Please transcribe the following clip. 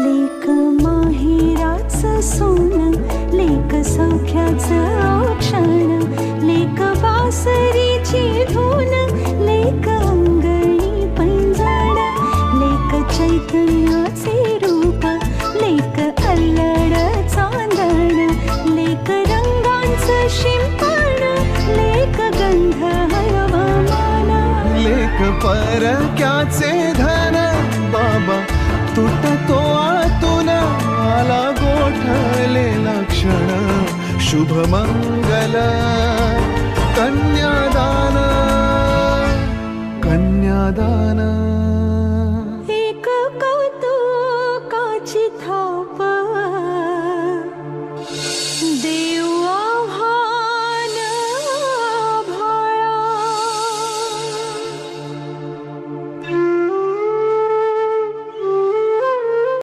लेक माहेराचं सोनं, लेक सौख्याचं औक्षण, लेक बासरीची धून, लेक अंगणी पैंजण, लेक चैतन्याचे रूप, लेक अल्लड चांदण, लेक रंगांचं शिंपण, लेक गंध हवामान, लेक परक्याचे धन, बाबा तुटतो आतून, आला गोठलेला क्षण, शुभ मंगल कन्यादान, कन्यादान.